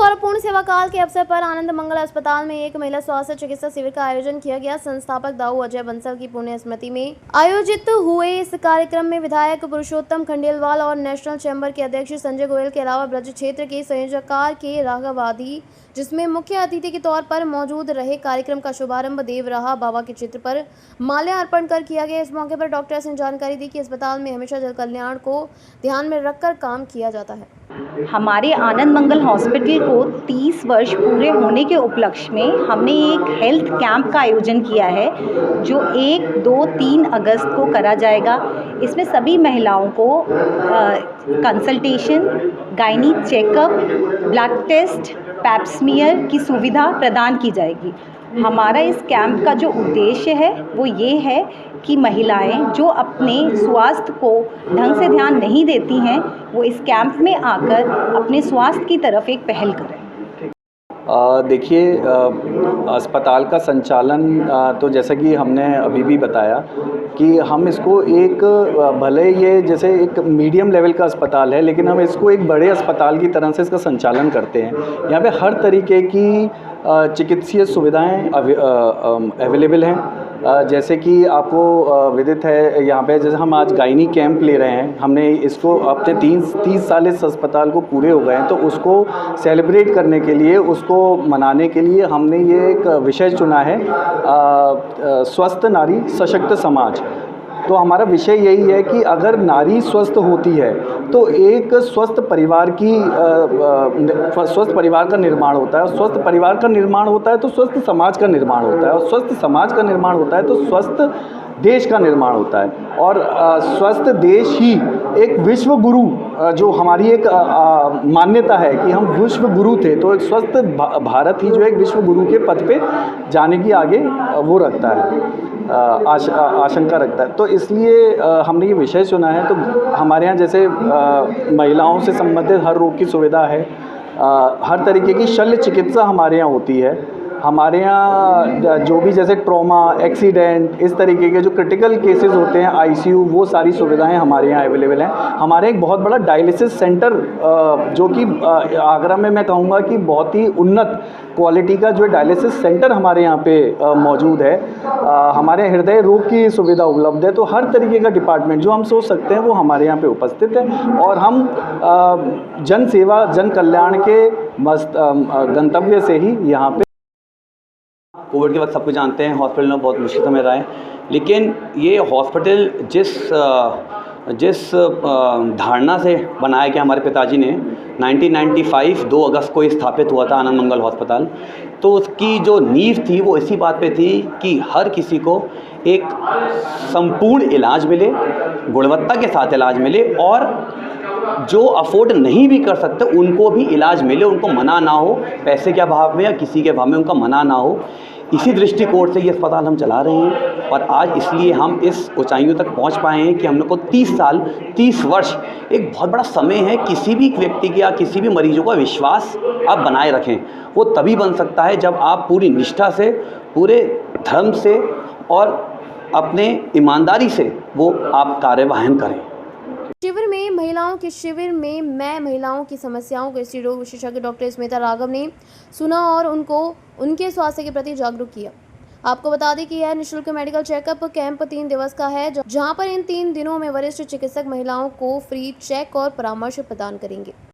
गौरवपूर्ण सेवा काल के अवसर पर आनंद मंगल अस्पताल में एक महिला स्वास्थ्य चिकित्सा शिविर का आयोजन किया गया। संस्थापक दाऊ अजय बंसल की पुण्य स्मृति में आयोजित हुए इस कार्यक्रम में विधायक पुरुषोत्तम खंडेलवाल और नेशनल चैम्बर के अध्यक्ष संजय गोयल के अलावा ब्रज क्षेत्र के संयोजककार के राघवादी, जिसमें मुख्य अतिथि के तौर पर मौजूद रहे। कार्यक्रम का शुभारंभ देवराहा बाबा के चित्र पर माल्यार्पण कर किया गया। इस मौके पर डॉक्टर्स ने जानकारी दी कि अस्पताल में हमेशा जन कल्याण को ध्यान में रखकर काम किया जाता है। हमारे आनंद मंगल हॉस्पिटल को 30 वर्ष पूरे होने के उपलक्ष्य में हमने एक हेल्थ कैंप का आयोजन किया है, जो 1, 2, 3 अगस्त को करा जाएगा। इसमें सभी महिलाओं को consultation, gynae checkup, blood test, pap smear की सुविधा प्रदान की जाएगी। हमारा इस कैंप का जो उद्देश्य है वो ये है कि महिलाएं जो अपने स्वास्थ्य को ढंग से ध्यान नहीं देती हैं, वो इस कैंप में आकर अपने स्वास्थ्य की तरफ एक पहल करें। देखिए, अस्पताल का संचालन तो जैसा कि हमने अभी भी बताया कि हम इसको एक भले ये जैसे एक मीडियम लेवल का अस्पताल है, लेकिन हम इसको एक बड़े अस्पताल की तरह से इसका संचालन करते हैं। यहाँ पे हर तरीके की चिकित्सीय सुविधाएं अवेलेबल हैं। जैसे कि आपको विदित है, यहाँ पे जैसे हम आज गायनी कैंप ले रहे हैं, हमने इसको अपने 30 साल इस अस्पताल को पूरे हो गए हैं, तो उसको सेलिब्रेट करने के लिए, उसको मनाने के लिए हमने ये एक विषय चुना है, स्वस्थ नारी सशक्त समाज। तो हमारा विषय यही है कि अगर नारी स्वस्थ होती है तो एक स्वस्थ परिवार का निर्माण होता है, स्वस्थ परिवार का निर्माण होता है तो स्वस्थ समाज का निर्माण होता है, और स्वस्थ समाज का निर्माण होता है तो स्वस्थ देश का निर्माण होता है। और स्वस्थ देश ही एक विश्व गुरु, जो हमारी एक मान्यता है कि हम विश्व गुरु थे, तो एक स्वस्थ भारत ही जो एक विश्व गुरु के पद पे जाने की आगे वो रखता है, आशंका रखता है। तो इसलिए हमने ये विषय चुना है। तो हमारे यहाँ जैसे महिलाओं से संबंधित हर रोग की सुविधा है, हर तरीके की शल्य चिकित्सा हमारे यहाँ होती है। हमारे यहाँ जो भी जैसे ट्रॉमा, एक्सीडेंट, इस तरीके के जो क्रिटिकल केसेस होते हैं, आईसीयू, वो सारी सुविधाएं हमारे यहाँ अवेलेबल हैं। हमारे एक बहुत बड़ा डायलिसिस सेंटर, जो कि आगरा में मैं कहूँगा कि बहुत ही उन्नत क्वालिटी का जो डायलिसिस सेंटर हमारे यहाँ पे मौजूद है। हमारे हृदय रोग की सुविधा उपलब्ध है। तो हर तरीके का डिपार्टमेंट जो हम सोच सकते हैं वो हमारे यहाँ पे उपस्थित है, और हम जन सेवा, जन कल्याण के गंतव्य से ही यहाँ पे। कोविड के वक्त सबको जानते हैं, हॉस्पिटल में बहुत मुश्किल समय रहा है, लेकिन ये हॉस्पिटल जिस धारणा से बनाया गया हमारे पिताजी ने, 1995 2 अगस्त को स्थापित हुआ था आनंद मंगल अस्पताल। तो उसकी जो नींव थी वो इसी बात पे थी कि हर किसी को एक संपूर्ण इलाज मिले, गुणवत्ता के साथ इलाज मिले, और जो अफोर्ड नहीं भी कर सकते उनको भी इलाज मिले, उनको मना ना हो, पैसे के अभाव में या किसी के अभाव में उनका मना ना हो। इसी दृष्टिकोण से ये अस्पताल हम चला रहे हैं, और आज इसलिए हम इस ऊंचाइयों तक पहुंच पाए हैं कि हम लोग को 30 वर्ष एक बहुत बड़ा समय है। किसी भी व्यक्ति के या किसी भी मरीजों का विश्वास आप बनाए रखें, वो तभी बन सकता है जब आप पूरी निष्ठा से, पूरे धर्म से और अपने ईमानदारी से वो आप कार्यवाहन करें। शिविर में महिलाओं की समस्याओं को स्त्री रोग विशेषज्ञ डॉक्टर स्मिता राघव ने सुना और उनको उनके स्वास्थ्य के प्रति जागरूक किया। आपको बता दें कि यह निःशुल्क मेडिकल चेकअप कैंप 3 दिवस का है, जहां पर इन 3 दिनों में वरिष्ठ चिकित्सक महिलाओं को फ्री चेक और परामर्श प्रदान करेंगे।